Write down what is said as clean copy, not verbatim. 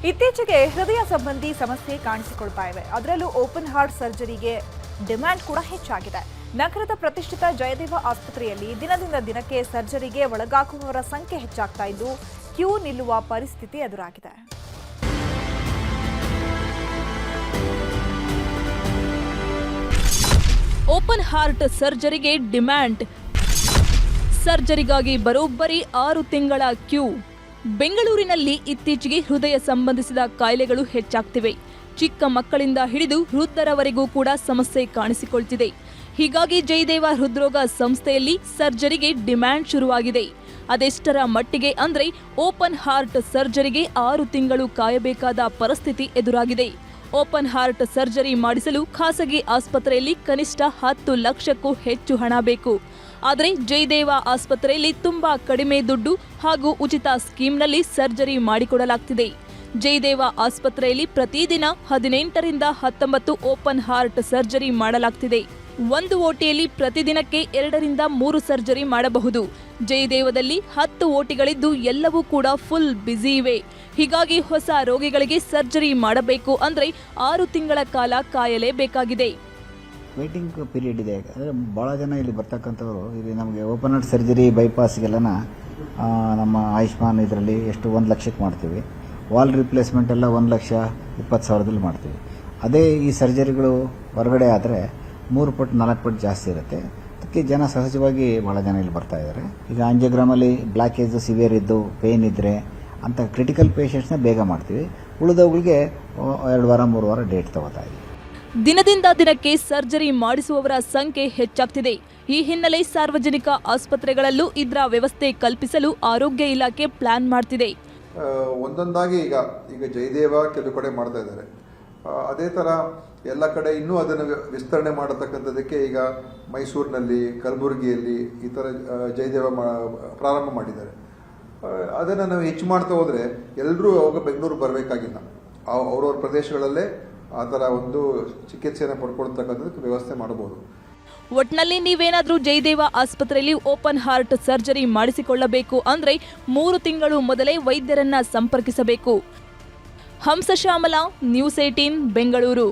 ಇತ್ತೀಚೆಗೆ ಹೃದಯ ಸಂಬಂಧಿ ಸಮಸ್ಯೆ ಕಾಣಿಸಿಕೊಳ್ತಾ ಇವೆ. ಅದರಲ್ಲೂ ಓಪನ್ ಹಾರ್ಟ್ ಸರ್ಜರಿಗೆ ಡಿಮ್ಯಾಂಡ್ ಕೂಡ ಹೆಚ್ಚಾಗಿದೆ. ನಗರದ ಪ್ರತಿಷ್ಠಿತ ಜಯದೇವ ಆಸ್ಪತ್ರೆಯಲ್ಲಿ ದಿನದಿಂದ ದಿನಕ್ಕೆ ಸರ್ಜರಿಗೆ ಒಳಗಾಗುವವರ ಸಂಖ್ಯೆ ಹೆಚ್ಚಾಗ್ತಾ ಇದ್ದು ಕ್ಯೂ ನಿಲ್ಲುವ ಪರಿಸ್ಥಿತಿ ಎದುರಾಗಿದೆ. ಓಪನ್ ಹಾರ್ಟ್ ಸರ್ಜರಿಗೆ ಡಿಮ್ಯಾಂಡ್. ಸರ್ಜರಿಗಾಗಿ ಬರೋಬ್ಬರಿ 6 ತಿಂಗಳ ಕ್ಯೂ. ಬೆಂಗಳೂರಿನಲ್ಲಿ ಇತ್ತೀಚೆಗೆ ಹೃದಯ ಸಂಬಂಧಿಸಿದ ಕಾಯಿಲೆಗಳು ಹೆಚ್ಚಾಗ್ತಿವೆ. ಚಿಕ್ಕ ಮಕ್ಕಳಿಂದ ಹಿಡಿದು ವೃದ್ಧರವರೆಗೂ ಕೂಡ ಸಮಸ್ಯೆ ಕಾಣಿಸಿಕೊಳ್ತಿದೆ. ಹೀಗಾಗಿ ಜಯದೇವ ಹೃದ್ರೋಗ ಸಂಸ್ಥೆಯಲ್ಲಿ ಸರ್ಜರಿಗೆ ಡಿಮ್ಯಾಂಡ್ ಶುರುವಾಗಿದೆ. ಅದೆಷ್ಟರ ಮಟ್ಟಿಗೆ ಅಂದ್ರೆ ಓಪನ್ ಹಾರ್ಟ್ ಸರ್ಜರಿಗೆ 6 ತಿಂಗಳು ಕಾಯಬೇಕಾದ ಪರಿಸ್ಥಿತಿ ಎದುರಾಗಿದೆ. ಓಪನ್ ಹಾರ್ಟ್ ಸರ್ಜರಿ ಮಾಡಿಸಲು ಖಾಸಗಿ ಆಸ್ಪತ್ರೆಯಲ್ಲಿ ಕನಿಷ್ಠ 10 ಲಕ್ಷಕ್ಕೂ ಹೆಚ್ಚು ಹಣ ಬೇಕು. ಆದರೆ ಜಯದೇವ ಆಸ್ಪತ್ರೆಯಲ್ಲಿ ತುಂಬಾ ಕಡಿಮೆ ದುಡ್ಡು ಹಾಗೂ ಉಚಿತ ಸ್ಕೀಮ್ನಲ್ಲಿ ಸರ್ಜರಿ ಮಾಡಿಕೊಡಲಾಗ್ತಿದೆ. ಜಯದೇವ ಆಸ್ಪತ್ರೆಯಲ್ಲಿ ಪ್ರತಿದಿನ 18 ರಿಂದ 19 ಓಪನ್ ಹಾರ್ಟ್ ಸರ್ಜರಿ ಮಾಡಲಾಗ್ತಿದೆ. ಒಂದು ಓಟಿಯಲ್ಲಿ ಪ್ರತಿದಿನಕ್ಕೆ 2 ರಿಂದ 3 ಸರ್ಜರಿ ಮಾಡಬಹುದು. ಜಯದೇವದಲ್ಲಿ 10 ಓಟಿಗಳಿದ್ದು ಎಲ್ಲವೂ ಕೂಡ ಫುಲ್ ಬ್ಯುಸಿ ಇವೆ. ಹೀಗಾಗಿ ಹೊಸ ರೋಗಿಗಳಿಗೆ ಸರ್ಜರಿ ಮಾಡಬೇಕು ಅಂದ್ರೆ 6 ತಿಂಗಳ ಕಾಲ ಕಾಯಲೇಬೇಕಾಗಿದೆ. ವೇಟಿಂಗ್ ಪೀರಿಯಡ್ ಇದೆ. ಅಂದರೆ ಭಾಳ ಜನ ಇಲ್ಲಿ ಬರ್ತಕ್ಕಂಥವ್ರು ಇಲ್ಲಿ ನಮಗೆ ಓಪನ್ ಹಾರ್ಟ್ ಸರ್ಜರಿ ಬೈಪಾಸ್ಗೆಲ್ಲನ ನಮ್ಮ ಆಯುಷ್ಮಾನ್ ಇದರಲ್ಲಿ ಎಷ್ಟು 1 ಲಕ್ಷಕ್ಕೆ ಮಾಡ್ತೀವಿ. ವಾಲ್ ರಿಪ್ಲೇಸ್ಮೆಂಟ್ ಎಲ್ಲ 1,20,000 ಮಾಡ್ತೀವಿ. ಅದೇ ಈ ಸರ್ಜರಿಗಳು ಹೊರಗಡೆ ಆದರೆ 3 ಪಟ್ಟು 4 ಪಟ್ಟು ಜಾಸ್ತಿ ಇರುತ್ತೆ. ಅದಕ್ಕೆ ಜನ ಸಹಜವಾಗಿ ಭಾಳ ಜನ ಇಲ್ಲಿ ಬರ್ತಾ ಇದ್ದಾರೆ. ಈಗ ಆಂಜಿಯೋಗ್ರಾಮಲ್ಲಿ ಬ್ಲಾಕೇಜ್ ಸಿವಿಯರ್ ಇದ್ದು ಪೇನ್ ಇದ್ದರೆ ಅಂತ ಕ್ರಿಟಿಕಲ್ ಪೇಷಂಟ್ಸ್ನ ಬೇಗ ಮಾಡ್ತೀವಿ. ಉಳಿದವುಗಳಿಗೆ 2 ವಾರ 3 ವಾರ ಡೇಟ್ ತಗೋತಾ ಇದ್ದೀವಿ. ದಿನದಿಂದ ದಿನಕ್ಕೆ ಸರ್ಜರಿ ಮಾಡಿಸುವವರ ಸಂಖ್ಯೆ ಹೆಚ್ಚಾಗ್ತಿದೆ. ಈ ಹಿನ್ನೆಲೆ ಸಾರ್ವಜನಿಕ ಆಸ್ಪತ್ರೆಗಳಲ್ಲೂ ಇದರ ವ್ಯವಸ್ಥೆ ಕಲ್ಪಿಸಲು ಆರೋಗ್ಯ ಇಲಾಖೆ ಪ್ಲಾನ್ ಮಾಡ್ತಿದೆ. ಒಂದೊಂದಾಗಿ ಈಗ ಜಯದೇವ ಕೆಲವು ಕಡೆ ಮಾಡ್ತಾ ಇದ್ದಾರೆ. ಅದೇ ಥರ ಎಲ್ಲ ಕಡೆ ಇನ್ನೂ ಅದನ್ನು ವಿಸ್ತರಣೆ ಮಾಡತಕ್ಕಂಥದ್ದಕ್ಕೆ ಈಗ ಮೈಸೂರಿನಲ್ಲಿ, ಕಲಬುರಗಿಯಲ್ಲಿ ಈ ಥರ ಜಯದೇವ ಪ್ರಾರಂಭ ಮಾಡಿದ್ದಾರೆ. ಅದನ್ನು ನಾವು ಹೆಚ್ಚು ಮಾಡ್ತಾ ಹೋದರೆ ಎಲ್ಲರೂ ಅವಾಗ ಬೆಂಗಳೂರು ಬರಬೇಕಾಗಿಲ್ಲ. ಅವ್ರವ್ರ ಪ್ರದೇಶಗಳಲ್ಲೇ ಆ ಥರ ಒಂದು ಚಿಕಿತ್ಸೆಯನ್ನು ಪಡ್ಕೊಳ್ತಕ್ಕಂಥದ್ದಕ್ಕೆ ವ್ಯವಸ್ಥೆ ಮಾಡಬಹುದು. ಒಟ್ನಲ್ಲಿ ನೀವೇನಾದ್ರೂ ಜಯದೇವ ಆಸ್ಪತ್ರೆಯಲ್ಲಿ ಓಪನ್ ಹಾರ್ಟ್ ಸರ್ಜರಿ ಮಾಡಿಸಿಕೊಳ್ಳಬೇಕು ಅಂದ್ರೆ 3 ತಿಂಗಳು ಮೊದಲೇ ವೈದ್ಯರನ್ನ ಸಂಪರ್ಕಿಸಬೇಕು. ಹಂಸಶ್ಯಾಮಲಾ, ನ್ಯೂಸ್ 18 ಬೆಂಗಳೂರು.